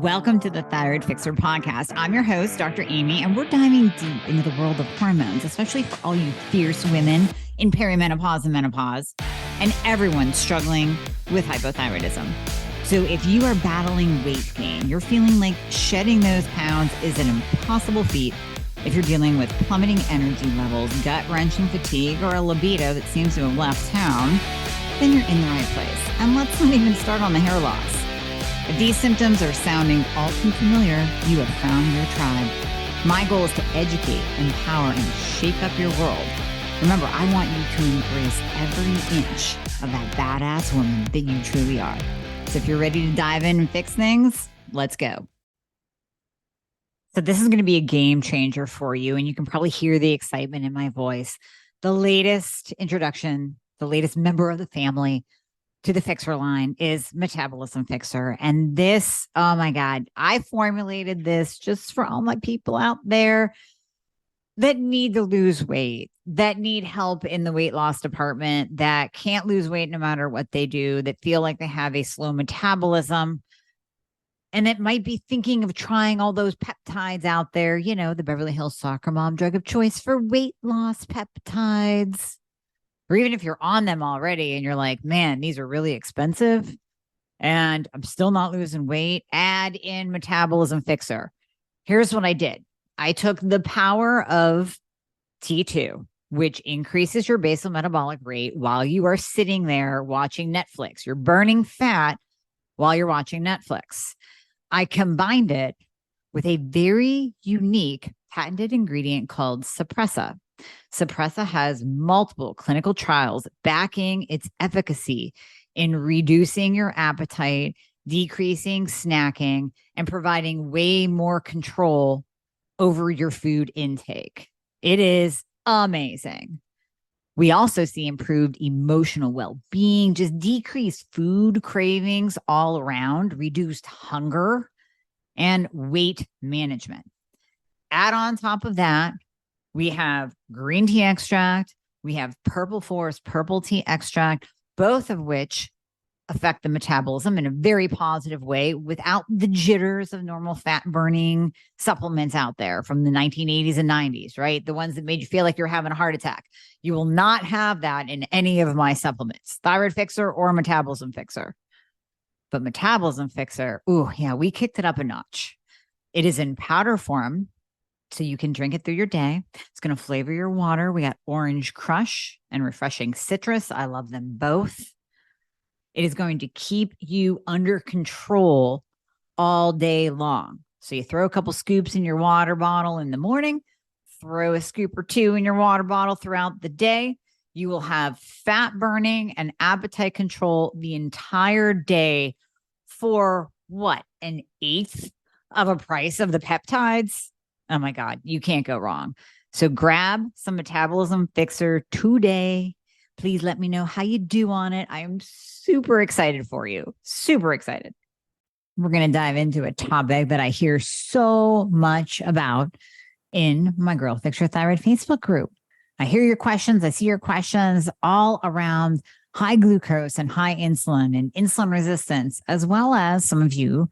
Welcome to the Thyroid Fixer podcast. I'm your host, Dr. Amy, and we're diving deep into the world of hormones, especially for all you fierce women in perimenopause and menopause, and everyone struggling with hypothyroidism. So if you are battling weight gain, you're feeling like shedding those pounds is an impossible feat, if you're dealing with plummeting energy levels, gut-wrenching fatigue, or a libido that seems to have left town, then you're in the right place. And let's not even start on the hair loss. If these symptoms are sounding all too familiar, you have found your tribe. My goal is to educate, empower, and shake up your world. Remember, I want you to embrace every inch of that badass woman that you truly are. So if you're ready to dive in and fix things, let's go. So this is going to be a game changer for you, and you can probably hear the excitement in my voice. The latest introduction, the latest member of the family to the Fixer line is Metabolism Fixer. And this, oh my God, I formulated this just for all my people out there that need to lose weight, that need help in the weight loss department, that can't lose weight no matter what they do, that feel like they have a slow metabolism, and that might be thinking of trying all those peptides out there, you know, the Beverly Hills soccer mom drug of choice for weight loss peptides. Or even if you're on them already and you're like, man, these are really expensive and I'm still not losing weight, add in Metabolism Fixer. Here's what I did. I took the power of T2, which increases your basal metabolic rate while you are sitting there watching Netflix. You're burning fat while you're watching Netflix. I combined it with a very unique patented ingredient called Suppressa. Suppressa has multiple clinical trials backing its efficacy in reducing your appetite, decreasing snacking, and providing way more control over your food intake. It is amazing. We also see improved emotional well-being, just decreased food cravings all around, reduced hunger, and weight management. Add on top of that, we have green tea extract, we have purple forest purple tea extract, both of which affect the metabolism in a very positive way without the jitters of normal fat burning supplements out there from the 1980s and 90s, right? The ones that made you feel like you're having a heart attack. You will not have that in any of my supplements, Thyroid Fixer or Metabolism Fixer. But Metabolism Fixer, ooh, yeah, we kicked it up a notch. It is in powder form, so you can drink it through your day. It's going to flavor your water. We got orange crush and refreshing citrus. I love them both. It is going to keep you under control all day long. So you throw a couple scoops in your water bottle in the morning, throw a scoop or two in your water bottle throughout the day. You will have fat burning and appetite control the entire day for what? An eighth of a price of the peptides? Oh my God, you can't go wrong. So grab some Metabolism Fixer today. Please let me know how you do on it. I am super excited for you. Super excited. We're going to dive into a topic that I hear so much about in my Girl Fix Your Thyroid Facebook group. I hear your questions. I see your questions all around high glucose and high insulin and insulin resistance, as well as some of you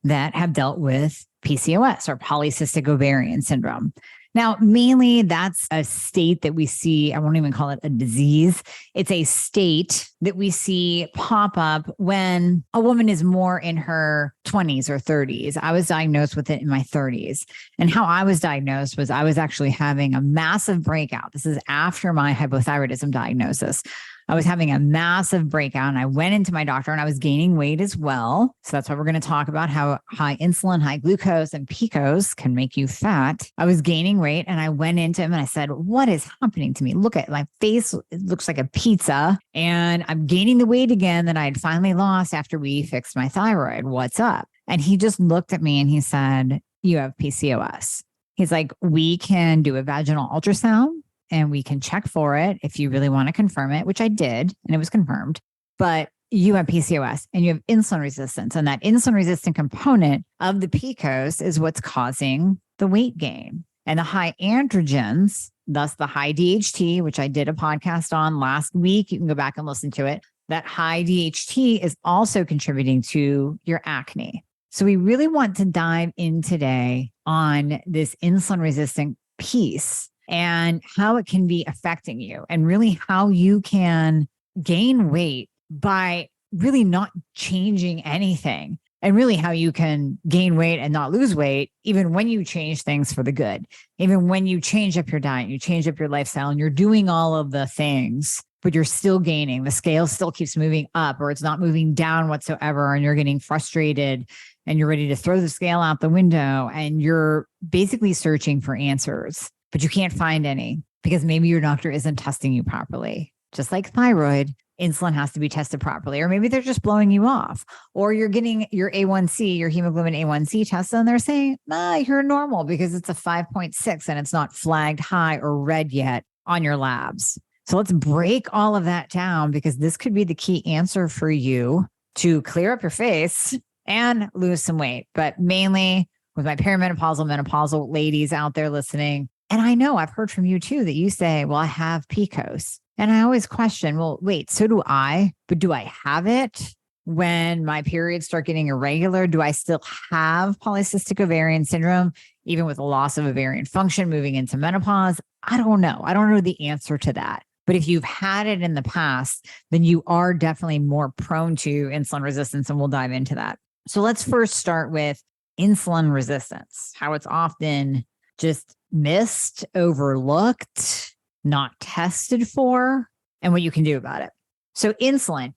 that have dealt with PCOS or polycystic ovarian syndrome. Now, mainly that's a state that we see, I won't even call it a disease. It's a state that we see pop up when a woman is more in her 20s or 30s. I was diagnosed with it in my 30s. And how I was diagnosed was I was actually having a massive breakout. This is after my hypothyroidism diagnosis. I was having a massive breakout and I went into my doctor and I was gaining weight as well. So that's why we're going to talk about how high insulin, high glucose, and PCOS can make you fat. I was gaining weight and I went into him and I said, what is happening to me? Look at my face. It looks like a pizza and I'm gaining the weight again that I had finally lost after we fixed my thyroid. What's up? And he just looked at me and he said, you have PCOS. He's like, we can do a vaginal ultrasound and we can check for it if you really want to confirm it, which I did, and it was confirmed. But you have PCOS and you have insulin resistance. And that insulin resistant component of the PCOS is what's causing the weight gain. And the high androgens, thus the high DHT, which I did a podcast on last week. You can go back and listen to it. That high DHT is also contributing to your acne. So we really want to dive in today on this insulin resistant piece and how it can be affecting you, and really how you can gain weight by really not changing anything, and really how you can gain weight and not lose weight, even when you change things for the good, even when you change up your diet, you change up your lifestyle, and you're doing all of the things, but you're still gaining. The scale still keeps moving up, or it's not moving down whatsoever. And you're getting frustrated and you're ready to throw the scale out the window, and you're basically searching for answers, but you can't find any because maybe your doctor isn't testing you properly. Just like thyroid, insulin has to be tested properly, or maybe they're just blowing you off, or you're getting your A1C, your hemoglobin A1C tested, and they're saying, you're normal because it's a 5.6 and it's not flagged high or red yet on your labs. So let's break all of that down, because this could be the key answer for you to clear up your face and lose some weight. But mainly with my perimenopausal, menopausal ladies out there listening. And I know I've heard from you too that you say, well, I have PCOS. And I always question, well, wait, so do I, but do I have it when my periods start getting irregular? Do I still have polycystic ovarian syndrome, even with a loss of ovarian function moving into menopause? I don't know. I don't know the answer to that. But if you've had it in the past, then you are definitely more prone to insulin resistance, and we'll dive into that. So let's first start with insulin resistance, how it's often just missed, overlooked, not tested for, and what you can do about it. So insulin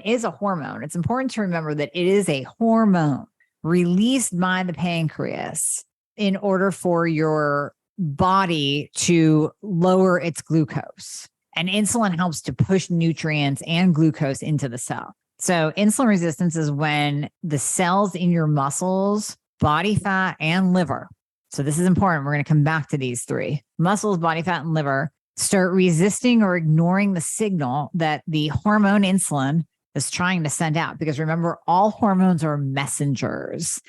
is a hormone. It's important to remember that it is a hormone released by the pancreas in order for your body to lower its glucose. And insulin helps to push nutrients and glucose into the cell. So insulin resistance is when the cells in your muscles, body fat, and liver. So this is important. We're going to come back to these three: muscles, body fat, and liver start resisting or ignoring the signal that the hormone insulin is trying to send out. Because remember, all hormones are messengers.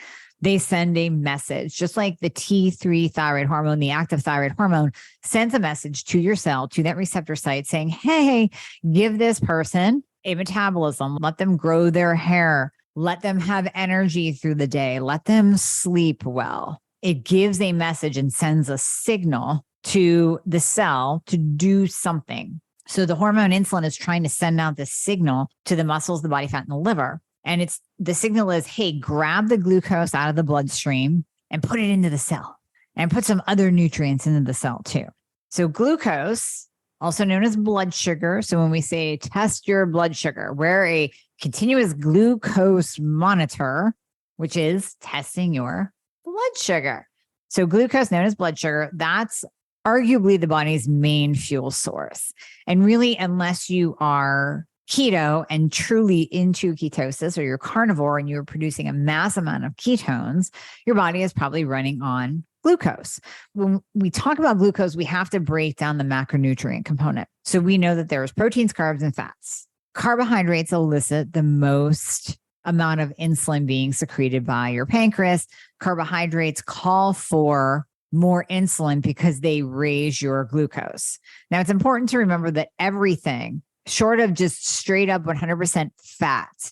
They send a message, just like the T3 thyroid hormone, the active thyroid hormone, sends a message to your cell, to that receptor site, saying, hey, give this person a metabolism, let them grow their hair, let them have energy through the day, let them sleep well. It gives a message and sends a signal to the cell to do something. So the hormone insulin is trying to send out this signal to the muscles, the body fat, and the liver. And the signal is, hey, grab the glucose out of the bloodstream and put it into the cell, and put some other nutrients into the cell too. So glucose, also known as blood sugar. So when we say test your blood sugar, wear a continuous glucose monitor, which is testing your blood sugar. So glucose, known as blood sugar, that's arguably the body's main fuel source. And really, unless you are keto and truly into ketosis, or you're carnivore and you're producing a mass amount of ketones, your body is probably running on glucose. When we talk about glucose, we have to break down the macronutrient component. So we know that there's proteins, carbs, and fats. Carbohydrates elicit the most amount of insulin being secreted by your pancreas. Carbohydrates call for more insulin because they raise your glucose. Now, it's important to remember that everything short of just straight up 100% fat,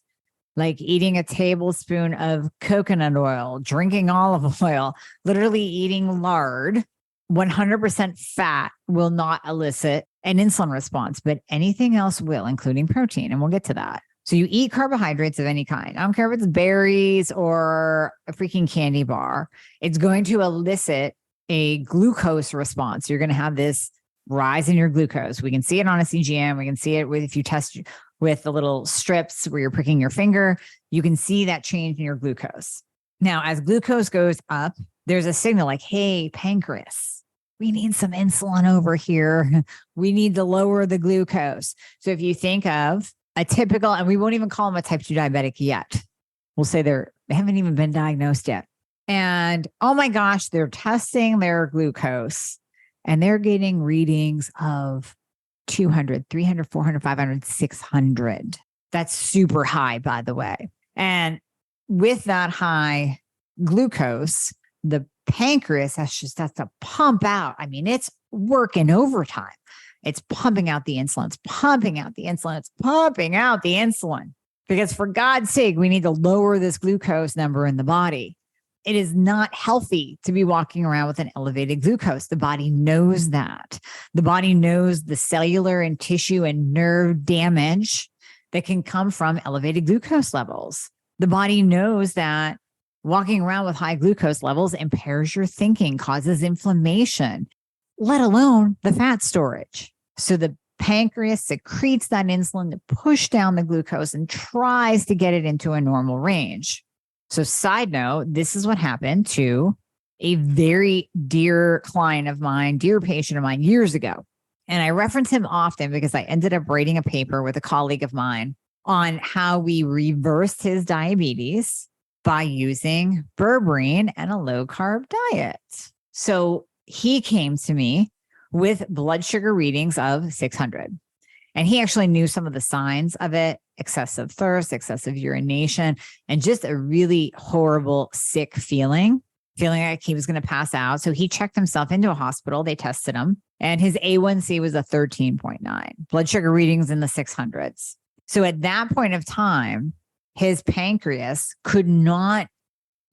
like eating a tablespoon of coconut oil, drinking olive oil, literally eating lard, 100% fat will not elicit an insulin response, but anything else will, including protein. And we'll get to that. So you eat carbohydrates of any kind. I don't care if it's berries or a freaking candy bar. It's going to elicit a glucose response. You're going to have this rise in your glucose. We can see it on a CGM. We can see it if you test with the little strips where you're pricking your finger. You can see that change in your glucose. Now, as glucose goes up, there's a signal like, hey, pancreas, we need some insulin over here. We need to lower the glucose. So if you think of a typical, and we won't even call them a type 2 diabetic yet. We'll say they haven't even been diagnosed yet. And oh my gosh, they're testing their glucose and they're getting readings of 200, 300, 400, 500, 600. That's super high, by the way. And with that high glucose, the pancreas has to pump out. I mean, it's working overtime. It's pumping out the insulin. It's pumping out the insulin. It's pumping out the insulin. because for God's sake, we need to lower this glucose number in the body. It is not healthy to be walking around with an elevated glucose. The body knows that. The body knows the cellular and tissue and nerve damage that can come from elevated glucose levels. The body knows that walking around with high glucose levels impairs your thinking, causes inflammation, let alone the fat storage. So the pancreas secretes that insulin to push down the glucose and tries to get it into a normal range. So side note, this is what happened to a very dear client of mine, dear patient of mine years ago. And I reference him often because I ended up writing a paper with a colleague of mine on how we reversed his diabetes by using berberine and a low carb diet. So he came to me with blood sugar readings of 600. And he actually knew some of the signs of it: excessive thirst, excessive urination, and just a really horrible, sick feeling like he was going to pass out. So he checked himself into a hospital. They tested him, and his A1C was a 13.9, blood sugar readings in the 600s. So at that point of time, his pancreas could not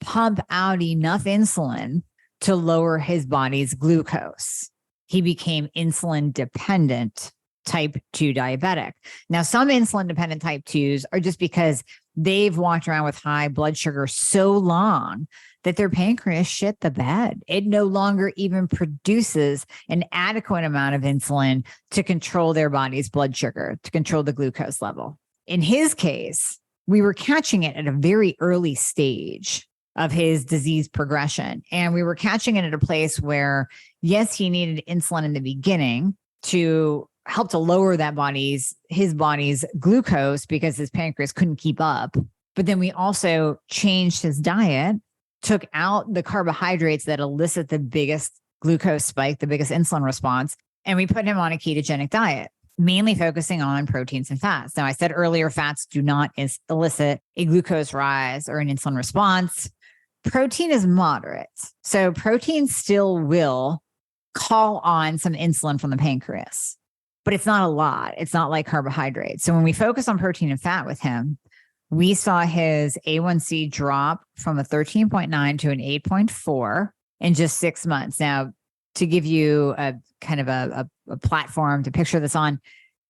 pump out enough insulin to lower his body's glucose. He became insulin dependent type 2 diabetic. Now, some insulin dependent type 2s are just because they've walked around with high blood sugar so long that their pancreas shit the bed. It no longer even produces an adequate amount of insulin to control their body's blood sugar, to control the glucose level. In his case, we were catching it at a very early stage of his disease progression. And we were catching it at a place where, yes, he needed insulin in the beginning to help to lower his body's glucose because his pancreas couldn't keep up. But then we also changed his diet, took out the carbohydrates that elicit the biggest glucose spike, the biggest insulin response, and we put him on a ketogenic diet, mainly focusing on proteins and fats. Now, I said earlier, fats do not elicit a glucose rise or an insulin response. Protein is moderate. So protein still will call on some insulin from the pancreas, but it's not a lot. It's not like carbohydrates. So when we focus on protein and fat with him, we saw his A1C drop from a 13.9 to an 8.4 in just 6 months. Now, to give you a kind of a platform to picture this on,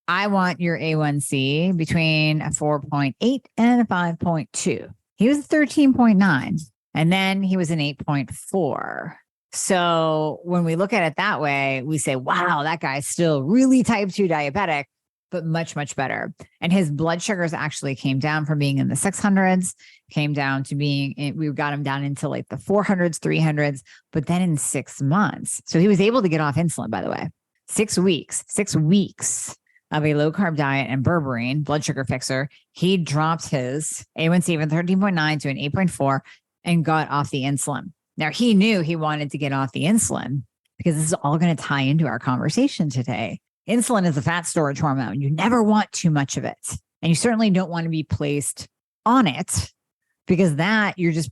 I want your A1C between a 4.8 and a 5.2. He was 13.9, and then he was an 8.4. So when we look at it that way, we say, wow, that guy's still really type 2 diabetic, but much, much better. And his blood sugars actually came down from being in the 600s, came down to we got him down into like the 400s, 300s, but then in 6 months. So he was able to get off insulin, by the way. 6 weeks of a low carb diet and berberine, blood sugar fixer. He dropped his A1C from 13.9 to an 8.4 and got off the insulin. Now, he knew he wanted to get off the insulin because this is all going to tie into our conversation today. Insulin is a fat storage hormone. You never want too much of it. And you certainly don't want to be placed on it because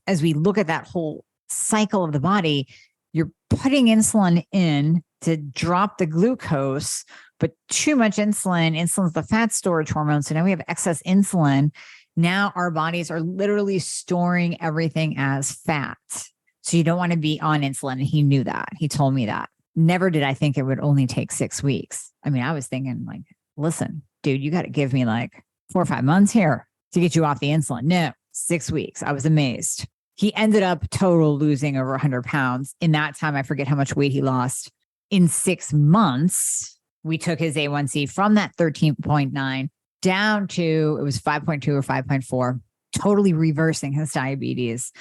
as we look at that whole cycle of the body, you're putting insulin in to drop the glucose, but too much insulin's the fat storage hormone. So now we have excess insulin. Now our bodies are literally storing everything as fat. So you don't want to be on insulin. And he knew that. He told me that. Never did I think it would only take 6 weeks. I mean, I was thinking like, listen, dude, you got to give me like 4 or 5 months here to get you off the insulin. No, 6 weeks. I was amazed. He ended up total losing over 100 pounds. In that time, I forget how much weight he lost. In 6 months, we took his A1C from that 13.9 down to, it was 5.2 or 5.4, totally reversing his diabetes,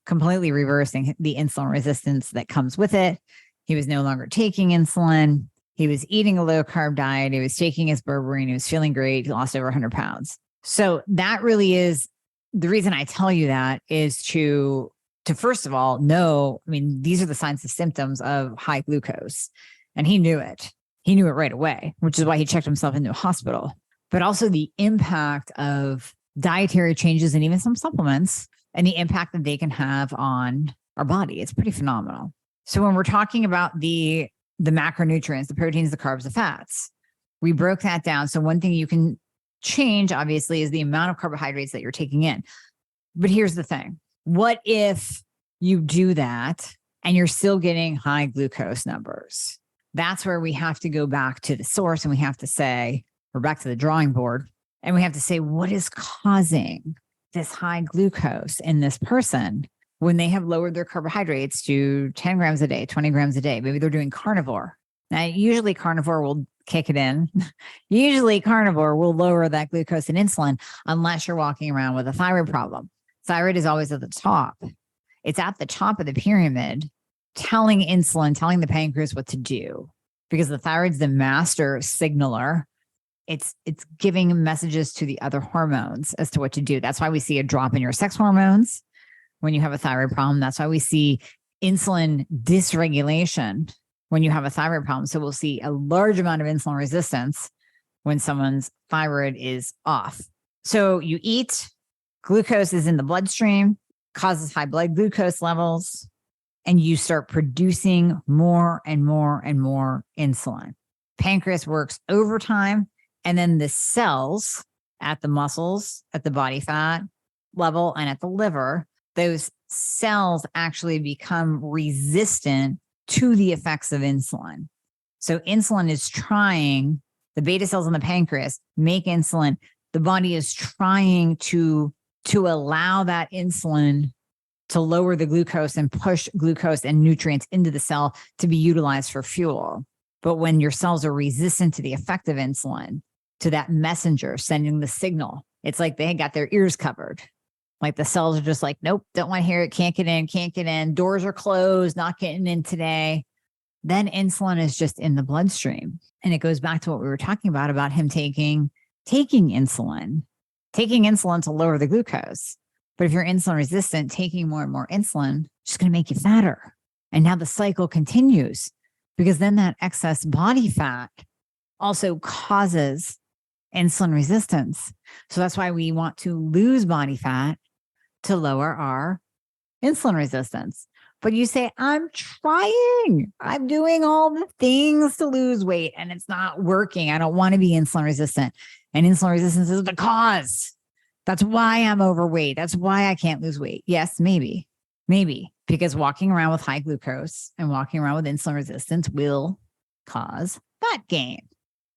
completely reversing the insulin resistance that comes with it. He was no longer taking insulin. He was eating a low carb diet. He was taking his berberine. He was feeling great. He lost over 100 pounds. So that really is the reason I tell you that is to first of all, know, I mean, these are the signs and symptoms of high glucose. And he knew it. He knew it right away, which is why he checked himself into a hospital. But also the impact of dietary changes and even some supplements and the impact that they can have on our body. It's pretty phenomenal. So when we're talking about the macronutrients, the proteins, the carbs, the fats, we broke that down. So one thing you can change, obviously, is the amount of carbohydrates that you're taking in. But here's the thing. What if you do that and you're still getting high glucose numbers? That's where we have to go back to the source and we have to say, we're back to the drawing board, and we have to say, what is causing this high glucose in this person when they have lowered their carbohydrates to 10 grams a day, 20 grams a day? Maybe they're doing carnivore. Now, usually carnivore will kick it in. Usually carnivore will lower that glucose and insulin unless you're walking around with a thyroid problem. Thyroid is always at the top. It's at the top of the pyramid, telling insulin, telling the pancreas what to do, because the thyroid's the master signaler. It's giving messages to the other hormones as to what to do. That's why we see a drop in your sex hormones when you have a thyroid problem. That's why we see insulin dysregulation when you have a thyroid problem. So we'll see a large amount of insulin resistance when someone's thyroid is off. So you eat, glucose is in the bloodstream, causes high blood glucose levels, and you start producing more and more and more insulin. Pancreas works overtime, and then the cells at the muscles, at the body fat level, and at the liver, those cells actually become resistant to the effects of insulin. So insulin is trying, the beta cells in the pancreas make insulin. The body is trying to allow that insulin to lower the glucose and push glucose and nutrients into the cell to be utilized for fuel. But when your cells are resistant to the effect of insulin, to that messenger sending the signal, it's like they got their ears covered. Like the cells are just like, nope, don't want to hear it, can't get in, doors are closed, not getting in today. Then insulin is just in the bloodstream. And it goes back to what we were talking about him taking insulin to lower the glucose. But if you're insulin resistant, taking more and more insulin, it's just going to make you fatter. And now the cycle continues, because then that excess body fat also causes insulin resistance. So that's why we want to lose body fat to lower our insulin resistance. But you say, I'm trying, I'm doing all the things to lose weight and it's not working. I don't want to be insulin resistant. And insulin resistance is the cause. That's why I'm overweight. That's why I can't lose weight. Yes, maybe, because walking around with high glucose and walking around with insulin resistance will cause fat gain.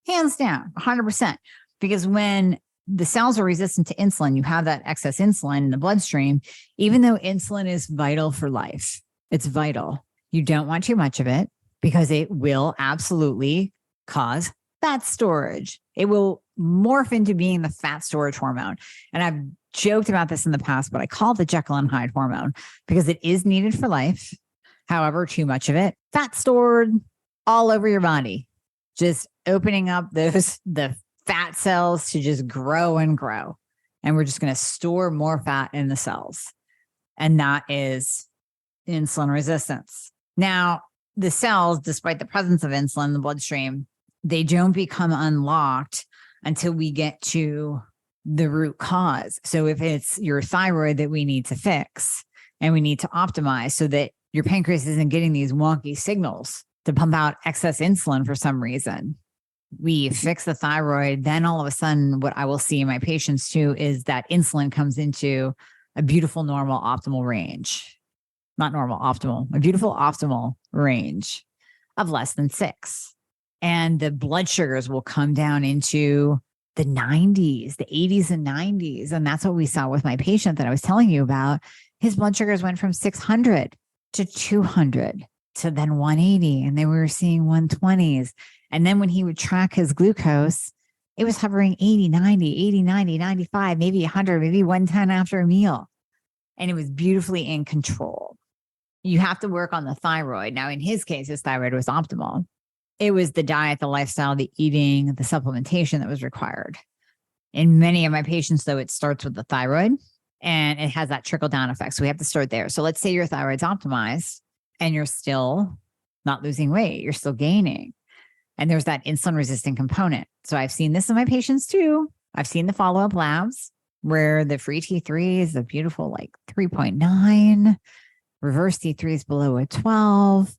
Hands down, 100%. Because when the cells are resistant to insulin, you have that excess insulin in the bloodstream, even though insulin is vital for life. It's vital. You don't want too much of it because it will absolutely cause fat storage. It will morph into being the fat storage hormone. And I've joked about this in the past, but I call it the Jekyll and Hyde hormone because it is needed for life. However, too much of it, fat stored all over your body, just opening up the fat cells to just grow and grow. And we're just going to store more fat in the cells. And that is insulin resistance. Now, the cells, despite the presence of insulin in the bloodstream, they don't become unlocked until we get to the root cause. So if it's your thyroid that we need to fix and we need to optimize so that your pancreas isn't getting these wonky signals to pump out excess insulin for some reason, we fix the thyroid. Then all of a sudden, what I will see in my patients too is that insulin comes into a beautiful, normal, optimal range. Not normal, optimal, a beautiful, optimal range of less than 6. And the blood sugars will come down into the 90s, the 80s and 90s. And that's what we saw with my patient that I was telling you about. His blood sugars went from 600 to 200 to then 180. And then we were seeing 120s. And then when he would track his glucose, it was hovering 80, 90, 95, maybe 100, maybe 110 after a meal. And it was beautifully in control. You have to work on the thyroid. Now, in his case, his thyroid was optimal. It was the diet, the lifestyle, the eating, the supplementation that was required. In many of my patients, though, it starts with the thyroid and it has that trickle down effect. So we have to start there. So let's say your thyroid's optimized and you're still not losing weight. You're still gaining. And there's that insulin resistant component. So I've seen this in my patients too. I've seen the follow-up labs where the free T3 is a beautiful 3.9. Reverse T3 is below a 12.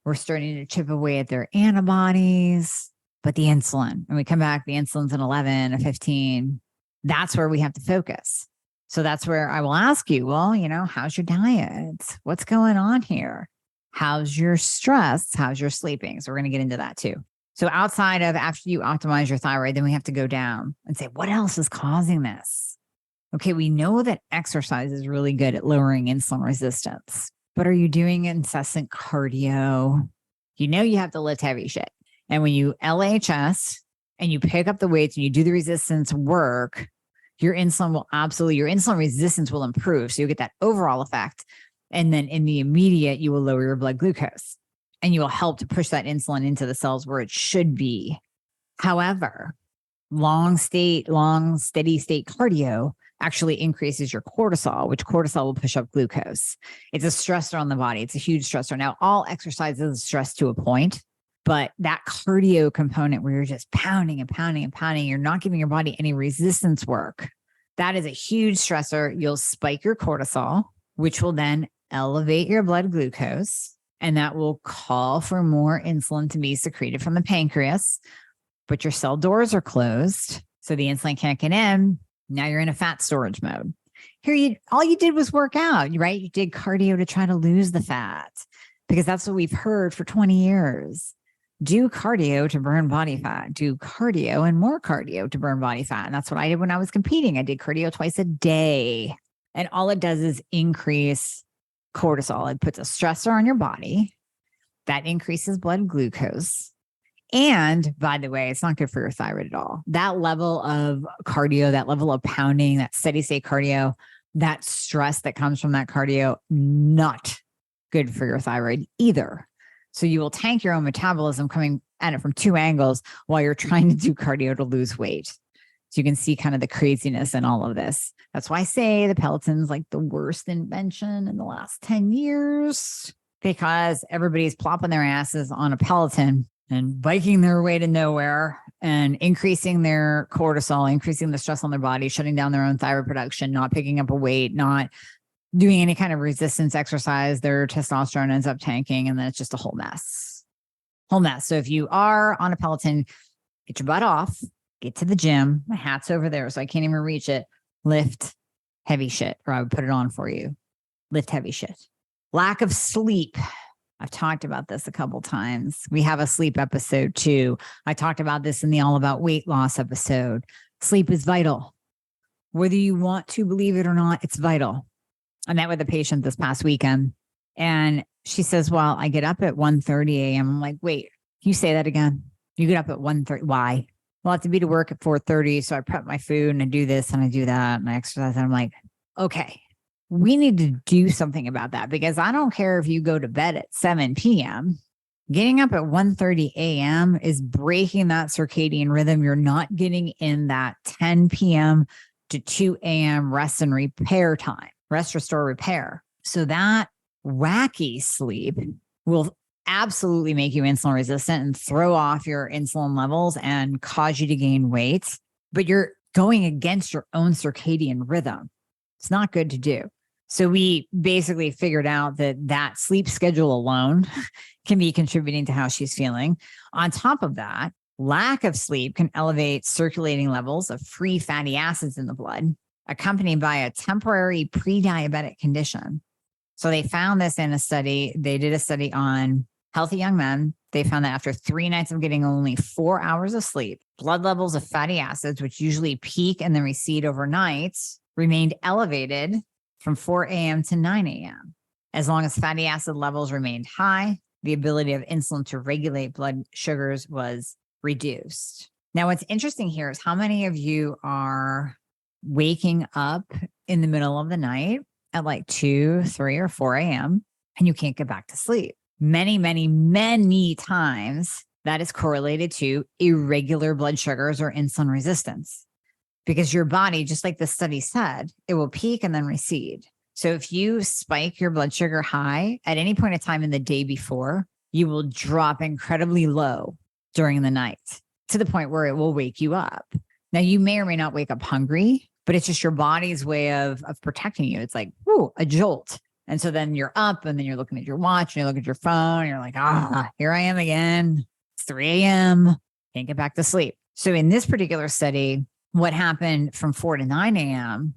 We're starting to chip away at their antibodies, But the insulin, and we come back, the insulin's an 11, a 15. That's where we have to focus. So that's where I will ask you, well, how's your diet? What's going on here? How's your stress? How's your sleeping? So we're going to get into that too. So outside of after you optimize your thyroid, then we have to go down and say, what else is causing this? Okay, we know that exercise is really good at lowering insulin resistance, but are you doing incessant cardio? You have to lift heavy shit. And when you LHS and you pick up the weights and you do the resistance work, your insulin resistance will improve. So you'll get that overall effect. And then in the immediate, you will lower your blood glucose and you will help to push that insulin into the cells where it should be. However, long steady state cardio actually increases your cortisol, which cortisol will push up glucose. It's a stressor on the body. It's a huge stressor. Now, all exercise is stress to a point, but that cardio component where you're just pounding and pounding and pounding, you're not giving your body any resistance work. That is a huge stressor. You'll spike your cortisol, which will then elevate your blood glucose, and that will call for more insulin to be secreted from the pancreas. But your cell doors are closed, so the insulin can't get in. Now you're in a fat storage mode. Here, all you did was work out, right? You did cardio to try to lose the fat because that's what we've heard for 20 years. Do cardio to burn body fat. Do cardio and more cardio to burn body fat. And that's what I did when I was competing. I did cardio twice a day. And all it does is increase cortisol. It puts a stressor on your body that increases blood glucose. And by the way, it's not good for your thyroid at all. That level of cardio, that level of pounding, that steady state cardio, that stress that comes from that cardio, not good for your thyroid either. So you will tank your own metabolism coming at it from two angles while you're trying to do cardio to lose weight. So you can see kind of the craziness in all of this. That's why I say the Peloton's like the worst invention in the last 10 years, because everybody's plopping their asses on a Peloton and biking their way to nowhere and increasing their cortisol, increasing the stress on their body, shutting down their own thyroid production, not picking up a weight, not doing any kind of resistance exercise. Their testosterone ends up tanking, and then it's just a whole mess. So if you are on a Peloton, get your butt off, get to the gym. My hat's over there, so I can't even reach it. Lift heavy shit, or I would put it on for you. Lift heavy shit. Lack of sleep. I've talked about this a couple times. We have a sleep episode too. I talked about this in the All About Weight Loss episode. Sleep is vital. Whether you want to believe it or not, it's vital. I met with a patient this past weekend and she says, well, I get up at 1:30 a.m. I'm like, wait, can you say that again? You get up at 1:30. Why? Well, I have to be to work at 4:30. So I prep my food and I do this and I do that and I exercise. And I'm like, okay, we need to do something about that, because I don't care if you go to bed at 7 p.m. Getting up at 1:30 a.m. is breaking that circadian rhythm. You're not getting in that 10 p.m. to 2 a.m. rest and repair time. Rest, restore, repair. So that wacky sleep will absolutely make you insulin resistant and throw off your insulin levels and cause you to gain weight, but you're going against your own circadian rhythm. It's not good to do. So we basically figured out that sleep schedule alone can be contributing to how she's feeling. On top of that, lack of sleep can elevate circulating levels of free fatty acids in the blood, accompanied by a temporary pre-diabetic condition. So they found this in a study. They did a study on healthy young men. They found that after 3 nights of getting only 4 hours of sleep, blood levels of fatty acids, which usually peak and then recede overnight, remained elevated from 4 a.m. to 9 a.m. As long as fatty acid levels remained high, the ability of insulin to regulate blood sugars was reduced. Now, what's interesting here is how many of you are waking up in the middle of the night at like 2, 3, or 4 a.m. and you can't get back to sleep. Many, many, many times that is correlated to irregular blood sugars or insulin resistance, because your body, just like the study said, it will peak and then recede. So if you spike your blood sugar high at any point in time in the day before, you will drop incredibly low during the night to the point where it will wake you up. Now, you may or may not wake up hungry, but it's just your body's way of protecting you. It's like, whoo, a jolt. And so then you're up and then you're looking at your watch and you look at your phone and you're like, here I am again. It's 3 a.m. can't get back to sleep. So in this particular study, what happened from 4 to 9 a.m.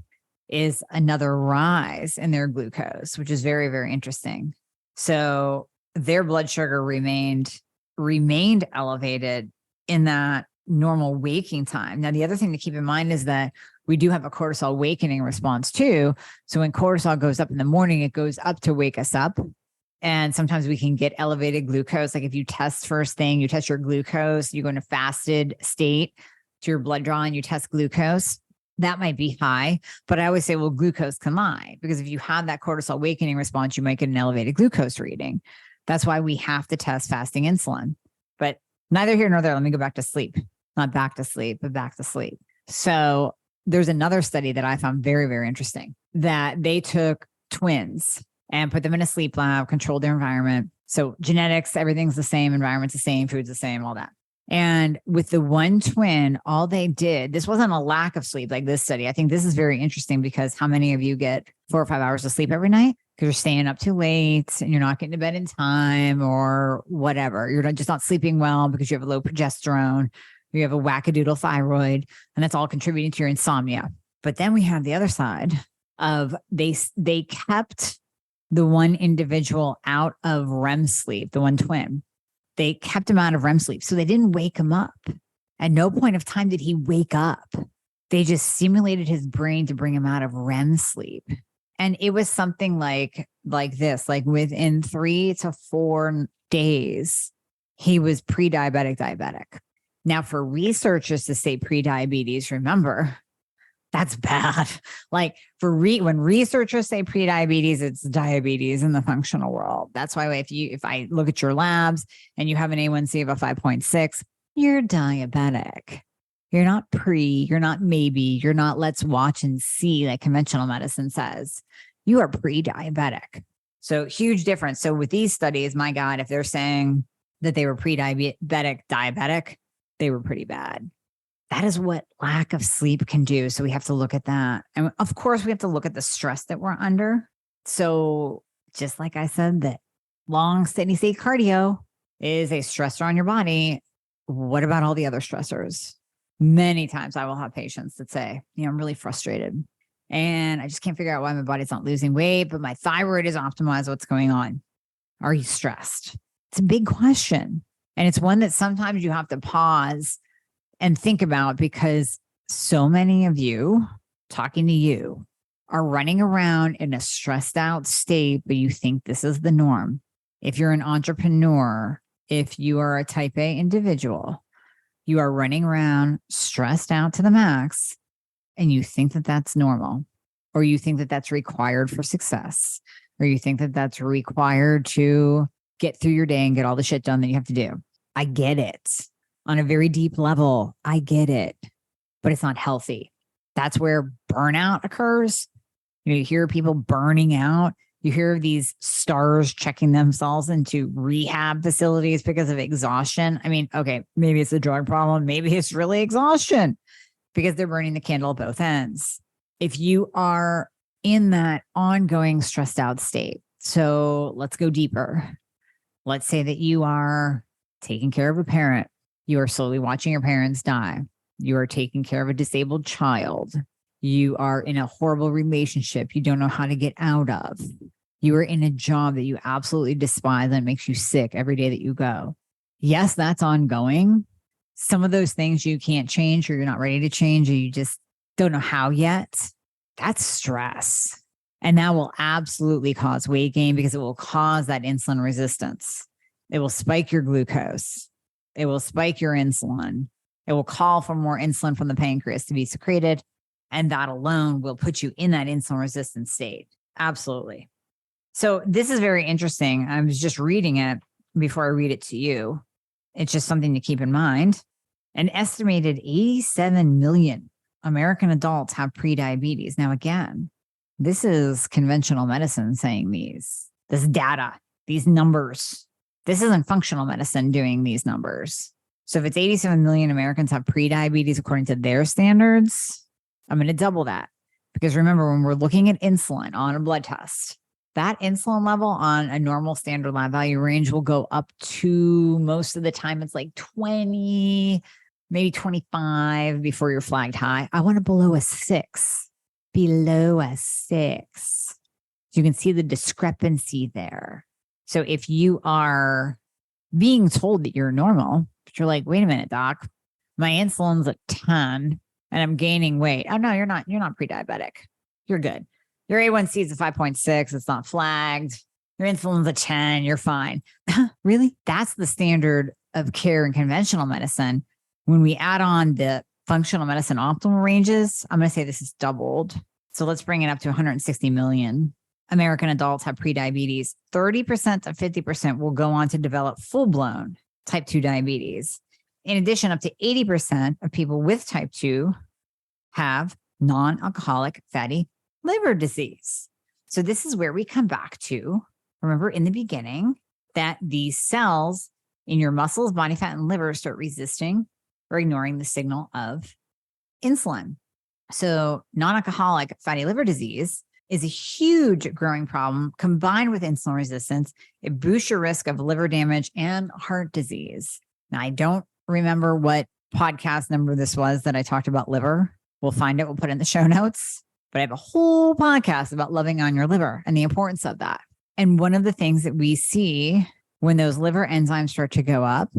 is another rise in their glucose, which is very, very interesting. So their blood sugar remained elevated in that normal waking time. Now, the other thing to keep in mind is that we do have a cortisol awakening response too. So when cortisol goes up in the morning, it goes up to wake us up. And sometimes we can get elevated glucose. Like if you test first thing, you test your glucose, you go in a fasted state to your blood draw and you test glucose, that might be high. But I always say, well, glucose can lie, because if you have that cortisol awakening response, you might get an elevated glucose reading. That's why we have to test fasting insulin. But neither here nor there. Let me go back to sleep. Not back to sleep, but back to sleep. So there's another study that I found very, very interesting, that they took twins and put them in a sleep lab, controlled their environment. So genetics, everything's the same, environment's the same, food's the same, all that. And with the one twin, all they did, this wasn't a lack of sleep like this study. I think this is very interesting, because how many of you get 4 or 5 hours of sleep every night? Because you're staying up too late and you're not getting to bed in time or whatever. You're just not sleeping well because you have a low progesterone. You have a wackadoodle thyroid, and that's all contributing to your insomnia. But then we have the other side of they kept the one individual out of REM sleep, the one twin. They kept him out of REM sleep. So they didn't wake him up. At no point of time did he wake up. They just stimulated his brain to bring him out of REM sleep. And it was something like this, like within 3 to 4 days, he was diabetic. Now, for researchers to say pre-diabetes, remember, that's bad. Like when researchers say pre-diabetes, it's diabetes in the functional world. That's why if I look at your labs and you have an A1C of a 5.6, you're diabetic. You're not you're not maybe, you're not let's watch and see like conventional medicine says. You are pre-diabetic. So huge difference. So with these studies, my God, if they're saying that they were diabetic, they were pretty bad. That is what lack of sleep can do. So we have to look at that. And of course, we have to look at the stress that we're under. So just like I said, that long steady state cardio is a stressor on your body. What about all the other stressors? Many times I will have patients that say, I'm really frustrated and I just can't figure out why my body's not losing weight, but my thyroid is optimized. What's going on? Are you stressed? It's a big question. And it's one that sometimes you have to pause and think about, because so many of you, talking to you, are running around in a stressed out state, but you think this is the norm. If you're an entrepreneur, if you are a type A individual, you are running around stressed out to the max, and you think that that's normal, or you think that that's required for success, or you think that that's required to get through your day and get all the shit done that you have to do. I get it. On a very deep level, I get it, but it's not healthy. That's where burnout occurs. You hear people burning out. You hear these stars checking themselves into rehab facilities because of exhaustion. I mean, okay, maybe it's a drug problem. Maybe it's really exhaustion, because they're burning the candle at both ends. If you are in that ongoing stressed out state, so let's go deeper. Let's say that you are taking care of a parent. You are slowly watching your parents die. You are taking care of a disabled child. You are in a horrible relationship you don't know how to get out of. You are in a job that you absolutely despise and makes you sick every day that you go. Yes, that's ongoing. Some of those things you can't change, or you're not ready to change, or you just don't know how yet. That's stress. And that will absolutely cause weight gain, because it will cause that insulin resistance. It will spike your glucose. It will spike your insulin. It will call for more insulin from the pancreas to be secreted. And that alone will put you in that insulin resistant state. Absolutely. So this is very interesting. I was just reading it before I read it to you. It's just something to keep in mind. An estimated 87 million American adults have prediabetes. Now, again, this is conventional medicine saying this data, these numbers. This isn't functional medicine doing these numbers. So if it's 87 million Americans have prediabetes according to their standards, I'm going to double that. Because remember, when we're looking at insulin on a blood test, that insulin level on a normal standard lab value range will go up to, most of the time, it's like 20, maybe 25 before you're flagged high. I want it below a 6. Below a 6. You can see the discrepancy there. So if you are being told that you're normal, but you're like, wait a minute, doc, my insulin's a 10 and I'm gaining weight. Oh, no, you're not pre-diabetic. You're good. Your A1C is a 5.6. It's not flagged. Your insulin's a 10. You're fine. Really? That's the standard of care in conventional medicine. When we add on the functional medicine optimal ranges, I'm going to say this is doubled. So let's bring it up to 160 million. American adults have prediabetes. 30% to 50% will go on to develop full-blown type 2 diabetes. In addition, up to 80% of people with type 2 have non-alcoholic fatty liver disease. So this is where we come back to, remember in the beginning, that these cells in your muscles, body fat, and liver start resisting or ignoring the signal of insulin. So non-alcoholic fatty liver disease is a huge growing problem. Combined with insulin resistance, it boosts your risk of liver damage and heart disease. Now, I don't remember what podcast number this was that I talked about liver. We'll find it. We'll put it in the show notes. But I have a whole podcast about loving on your liver and the importance of that. And one of the things that we see when those liver enzymes start to go up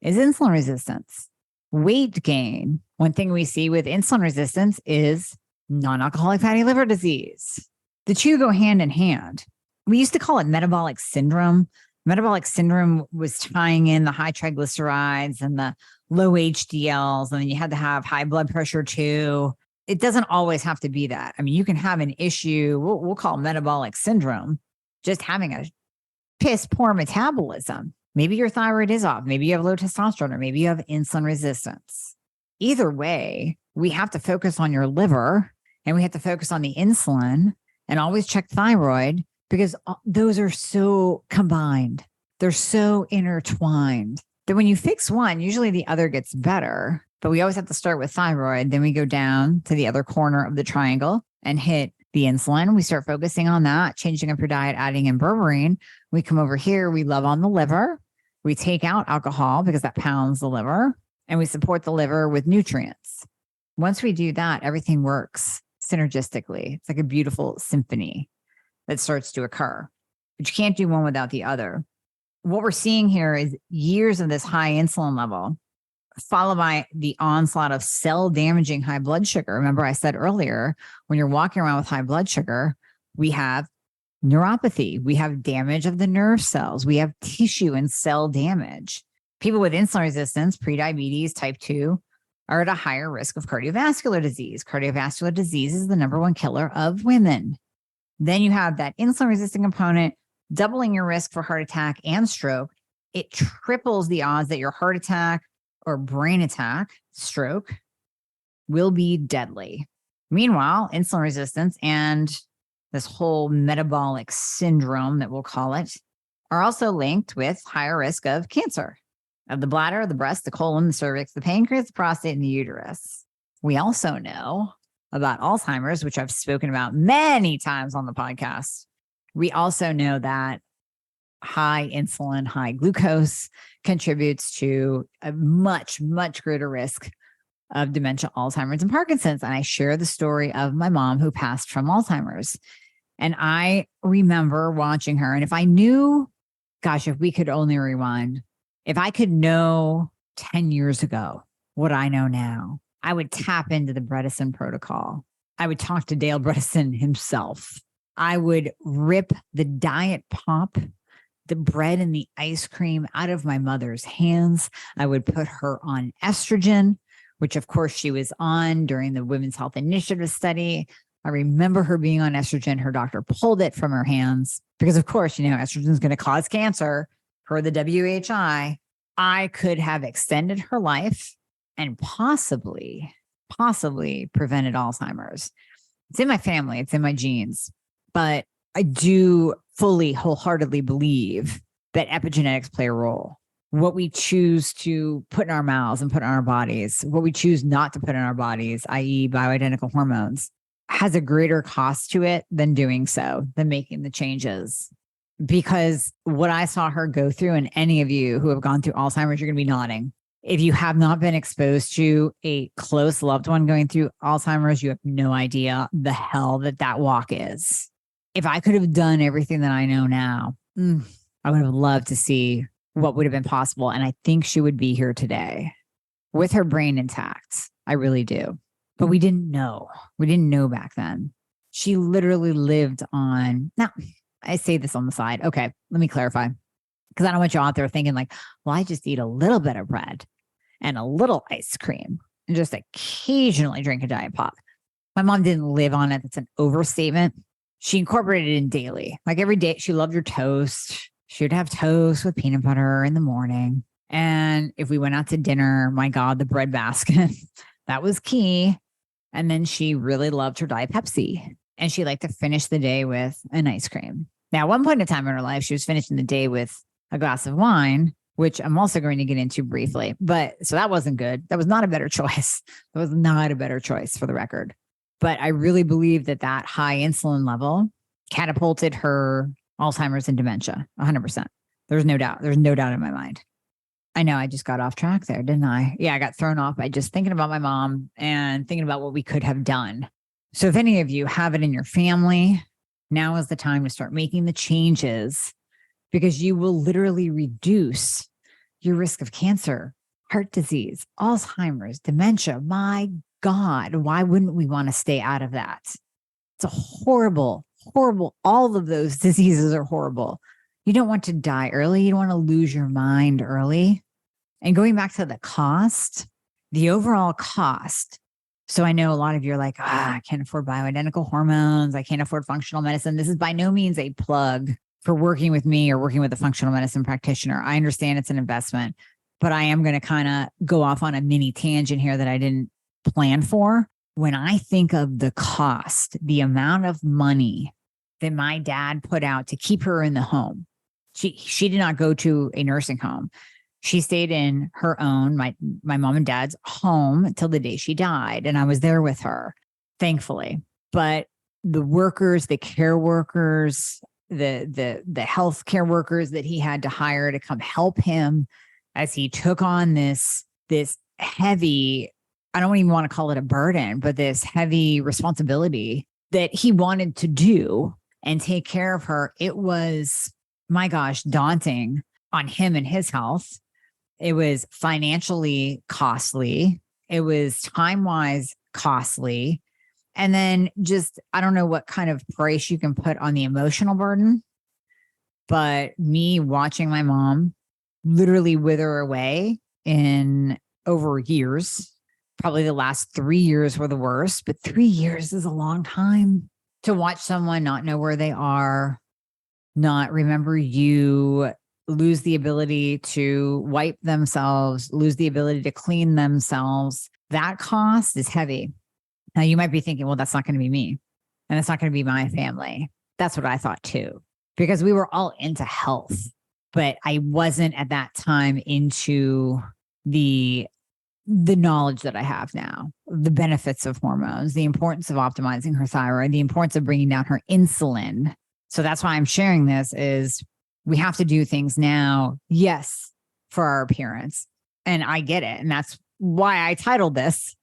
is insulin resistance. Weight gain. One thing we see with insulin resistance is non-alcoholic fatty liver disease. The two go hand in hand. We used to call it metabolic syndrome. Metabolic syndrome was tying in the high triglycerides and the low HDLs, and then you had to have high blood pressure too. It doesn't always have to be that. I mean, you can have an issue, we'll call metabolic syndrome, just having a piss poor metabolism. Maybe your thyroid is off. Maybe you have low testosterone, or maybe you have insulin resistance. Either way, we have to focus on your liver and we have to focus on the insulin and always check thyroid, because those are so combined. They're so intertwined that when you fix one, usually the other gets better. But we always have to start with thyroid. Then we go down to the other corner of the triangle and hit the insulin. We start focusing on that, changing up your diet, adding in berberine. We come over here. We love on the liver. We take out alcohol because that pounds the liver, and we support the liver with nutrients. Once we do that, everything works synergistically. It's like a beautiful symphony that starts to occur. But you can't do one without the other. What we're seeing here is years of this high insulin level, followed by the onslaught of cell-damaging high blood sugar. Remember, I said earlier, when you're walking around with high blood sugar, we have neuropathy. We have damage of the nerve cells. We have tissue and cell damage. People with insulin resistance, prediabetes, type 2, are at a higher risk of cardiovascular disease. Cardiovascular disease is the number one killer of women. Then you have that insulin-resistant component, doubling your risk for heart attack and stroke. It triples the odds that your heart attack or brain attack, stroke, will be deadly. Meanwhile, insulin resistance and this whole metabolic syndrome that we'll call it are also linked with higher risk of cancer of the bladder, the breast, the colon, the cervix, the pancreas, the prostate, and the uterus. We also know about Alzheimer's, which I've spoken about many times on the podcast. We also know that high insulin, high glucose contributes to a much, much greater risk of dementia, Alzheimer's, and Parkinson's. And I share the story of my mom who passed from Alzheimer's. And I remember watching her. And if I knew, gosh, if we could only rewind, if I could know 10 years ago what I know now, I would tap into the Bredesen protocol. I would talk to Dale Bredesen himself. I would rip the diet pop, the bread and the ice cream out of my mother's hands. I would put her on estrogen, which of course she was on during the Women's Health Initiative study. I remember her being on estrogen. Her doctor pulled it from her hands because of course, estrogen is going to cause cancer per the WHI. I could have extended her life and possibly prevented Alzheimer's. It's in my family. It's in my genes. But I do fully, wholeheartedly believe that epigenetics play a role. What we choose to put in our mouths and put in our bodies, what we choose not to put in our bodies, i.e. bioidentical hormones, has a greater cost to it than doing so, than making the changes. Because what I saw her go through, and any of you who have gone through Alzheimer's, you're going to be nodding. If you have not been exposed to a close loved one going through Alzheimer's, you have no idea the hell that walk is. If I could have done everything that I know now, I would have loved to see what would have been possible. And I think she would be here today with her brain intact. I really do. But we didn't know. We didn't know back then. She literally lived on, now I say this on the side. Okay, let me clarify. Because I don't want you out there thinking like, well, I just eat a little bit of bread and a little ice cream and just occasionally drink a Diet Pop. My mom didn't live on it. That's an overstatement. She incorporated it in daily. Like every day, she loved her toast. She would have toast with peanut butter in the morning. And if we went out to dinner, my God, the bread basket, that was key. And then she really loved her Diet Pepsi. And she liked to finish the day with an ice cream. Now, at one point in time in her life, she was finishing the day with a glass of wine, which I'm also going to get into briefly. But so that wasn't good. That was not a better choice. That was not a better choice for the record. But I really believe that high insulin level catapulted her Alzheimer's and dementia, 100%. There's no doubt. There's no doubt in my mind. I know I just got off track there, didn't I? Yeah, I got thrown off by just thinking about my mom and thinking about what we could have done. So if any of you have it in your family, now is the time to start making the changes, because you will literally reduce your risk of cancer, heart disease, Alzheimer's, dementia. My God, why wouldn't we want to stay out of that? It's a horrible, all of those diseases are horrible. You don't want to die early. You don't want to lose your mind early. And going back to the cost, the overall cost. So I know a lot of you are like, I can't afford bioidentical hormones. I can't afford functional medicine. This is by no means a plug for working with me or working with a functional medicine practitioner. I understand it's an investment, but I am going to kind of go off on a mini tangent here that I didn't plan for. When I think of the cost, the amount of money that my dad put out to keep her in the home, she did not go to a nursing home. She stayed in her own, my mom and dad's home until the day she died. And I was there with her, thankfully. But the workers, the care workers, the health care workers that he had to hire to come help him as he took on this heavy, I don't even want to call it a burden, but this heavy responsibility that he wanted to do and take care of her. It was, my gosh, daunting on him and his health. It was financially costly. It was time-wise costly. And then just, I don't know what kind of price you can put on the emotional burden, but me watching my mom literally wither away in over years, probably the last 3 years were the worst, but 3 years is a long time to watch someone not know where they are, not remember you, lose the ability to wipe themselves, lose the ability to clean themselves. That cost is heavy. Now you might be thinking, well, that's not going to be me. And it's not going to be my family. That's what I thought too, because we were all into health, but I wasn't at that time into the knowledge that I have now, the benefits of hormones, the importance of optimizing her thyroid, the importance of bringing down her insulin. So that's why I'm sharing this is we have to do things now, yes, for our appearance. And I get it. And that's why I titled this,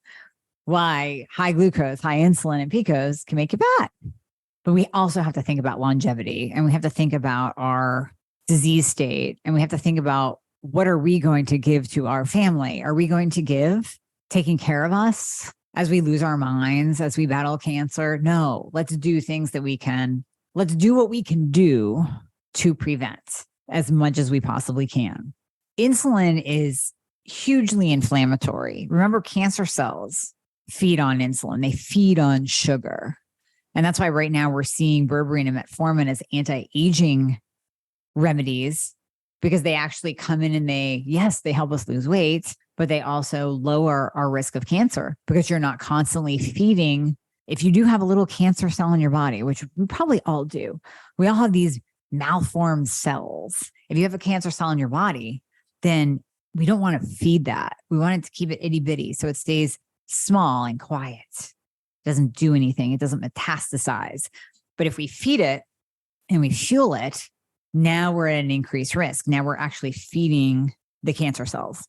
why high glucose, high insulin, and PCOS can make you fat. But we also have to think about longevity, and we have to think about our disease state, and we have to think about what are we going to give to our family? Are we going to give taking care of us as we lose our minds, as we battle cancer? No, let's do things that we can. Let's do what we can do to prevent as much as we possibly can. Insulin is hugely inflammatory. Remember, cancer cells feed on insulin. They feed on sugar. And that's why right now we're seeing berberine and metformin as anti-aging remedies, because they actually come in and they help us lose weight, but they also lower our risk of cancer because you're not constantly feeding. If you do have a little cancer cell in your body, which we probably all do, we all have these malformed cells. If you have a cancer cell in your body, then we don't want to feed that. We want it to keep it itty bitty so it stays small and quiet. doesn't do anything. It doesn't metastasize. But if we feed it and we fuel it, now we're at an increased risk. Now we're actually feeding the cancer cells.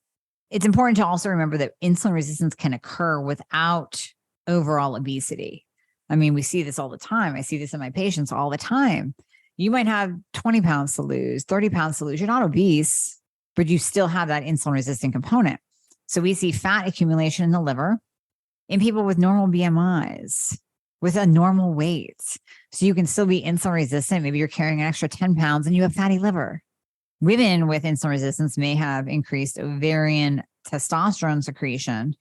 It's important to also remember that insulin resistance can occur without overall obesity. I mean, we see this all the time. I see this in my patients all the time. You might have 20 pounds to lose, 30 pounds to lose. You're not obese, but you still have that insulin resistant component. So we see fat accumulation in the liver in people with normal BMIs, with a normal weight. So you can still be insulin resistant. Maybe you're carrying an extra 10 pounds and you have fatty liver. Women with insulin resistance may have increased ovarian testosterone secretion.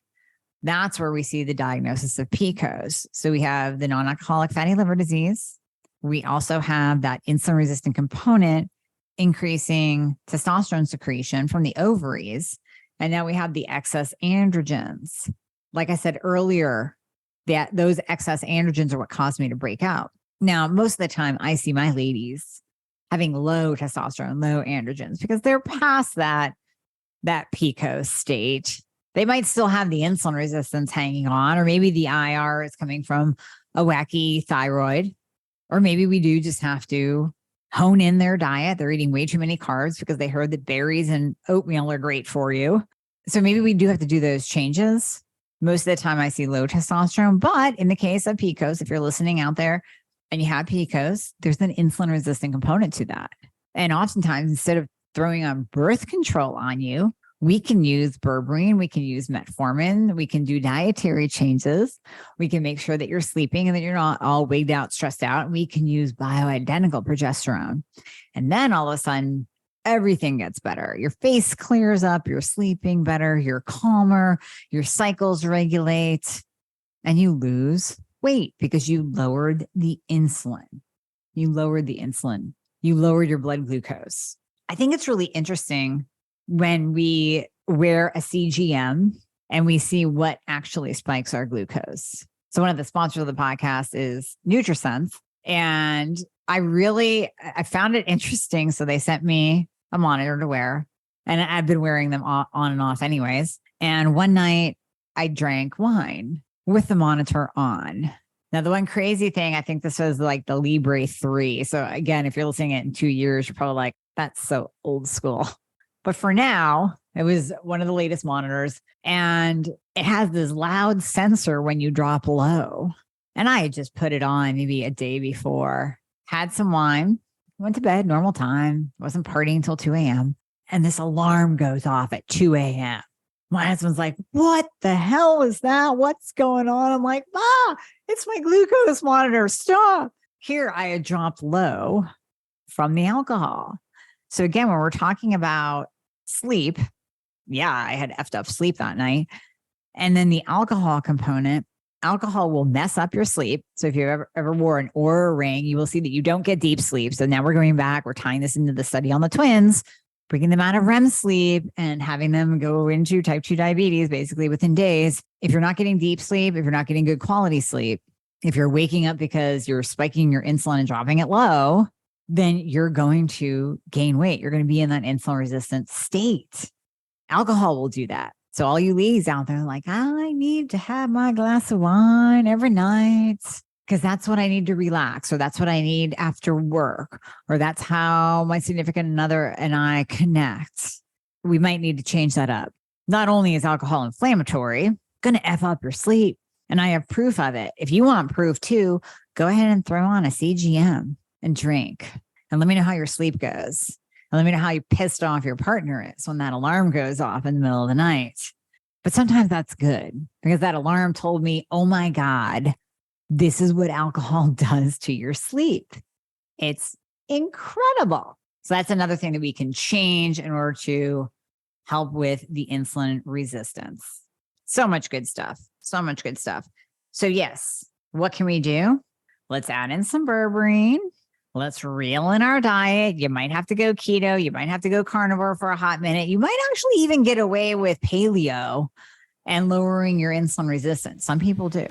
That's where we see the diagnosis of PCOS. So we have the non-alcoholic fatty liver disease. We also have that insulin resistant component increasing testosterone secretion from the ovaries. And now we have the excess androgens. Like I said earlier, that those excess androgens are what caused me to break out. Now, most of the time I see my ladies having low testosterone, low androgens, because they're past that PCOS state. They might still have the insulin resistance hanging on, or maybe the IR is coming from a wacky thyroid, or maybe we do just have to hone in their diet. They're eating way too many carbs because they heard that berries and oatmeal are great for you. So maybe we do have to do those changes. Most of the time I see low testosterone, but in the case of PCOS, if you're listening out there and you have PCOS, there's an insulin resistant component to that. And oftentimes, instead of throwing on birth control on you, we can use berberine, we can use metformin, we can do dietary changes. We can make sure that you're sleeping and that you're not all wigged out, stressed out. We can use bioidentical progesterone. And then all of a sudden, everything gets better. Your face clears up, you're sleeping better, you're calmer, your cycles regulate, and you lose weight because you lowered the insulin. You lowered your blood glucose. I think it's really interesting when we wear a CGM and we see what actually spikes our glucose. So one of the sponsors of the podcast is NutriSense. And I found it interesting. So they sent me a monitor to wear, and I've been wearing them on and off anyways. And one night I drank wine with the monitor on. Now, the one crazy thing, I think this was like the Libre 3. So again, if you're listening to it in 2 years, you're probably like, that's so old school. But for now, it was one of the latest monitors, and it has this loud sensor when you drop low. And I had just put it on maybe a day before, had some wine, went to bed, normal time, wasn't partying until 2 a.m. And this alarm goes off at 2 a.m. My husband's like, what the hell is that? What's going on? I'm like, it's my glucose monitor. Stop. Here I had dropped low from the alcohol. So again, when we're talking about sleep, yeah, I had effed up sleep that night. And then the alcohol component, alcohol will mess up your sleep. So if you ever wore an Oura ring, you will see that you don't get deep sleep. So now we're going back, we're tying this into the study on the twins, bringing them out of REM sleep and having them go into type 2 diabetes basically within days. If you're not getting deep sleep, if you're not getting good quality sleep, if you're waking up because you're spiking your insulin and dropping it low, then you're going to gain weight. You're going to be in that insulin resistant state. Alcohol will do that. So all you ladies out there like, I need to have my glass of wine every night because that's what I need to relax, or that's what I need after work, or that's how my significant other and I connect. We might need to change that up. Not only is alcohol inflammatory, going to F up your sleep. And I have proof of it. If you want proof too, go ahead and throw on a CGM and drink. And let me know how your sleep goes. And let me know how pissed off your partner is when that alarm goes off in the middle of the night. But sometimes that's good because that alarm told me, oh my God, this is what alcohol does to your sleep. It's incredible. So that's another thing that we can change in order to help with the insulin resistance. So much good stuff. So much good stuff. So yes, what can we do? Let's add in some berberine. Let's reel in our diet. You might have to go keto. You might have to go carnivore for a hot minute. You might actually even get away with paleo and lowering your insulin resistance. Some people do.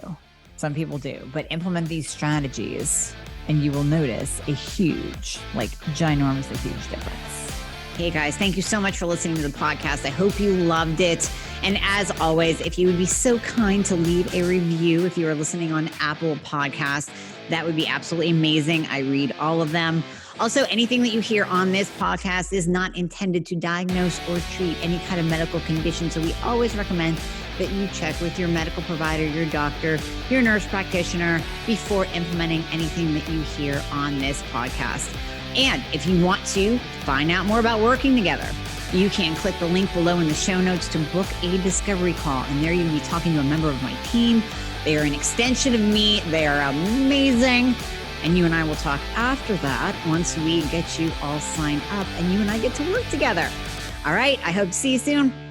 But implement these strategies and you will notice a huge, ginormously huge difference. Hey guys, thank you so much for listening to the podcast. I hope you loved it. And as always, if you would be so kind to leave a review if you are listening on Apple Podcasts, that would be absolutely amazing. I read all of them. Also, anything that you hear on this podcast is not intended to diagnose or treat any kind of medical condition. So we always recommend that you check with your medical provider, your doctor, your nurse practitioner before implementing anything that you hear on this podcast. And if you want to find out more about working together, you can click the link below in the show notes to book a discovery call. And there you'll be talking to a member of my team. They are an extension of me. They are amazing. And you and I will talk after that once we get you all signed up and you and I get to work together. All right. I hope to see you soon.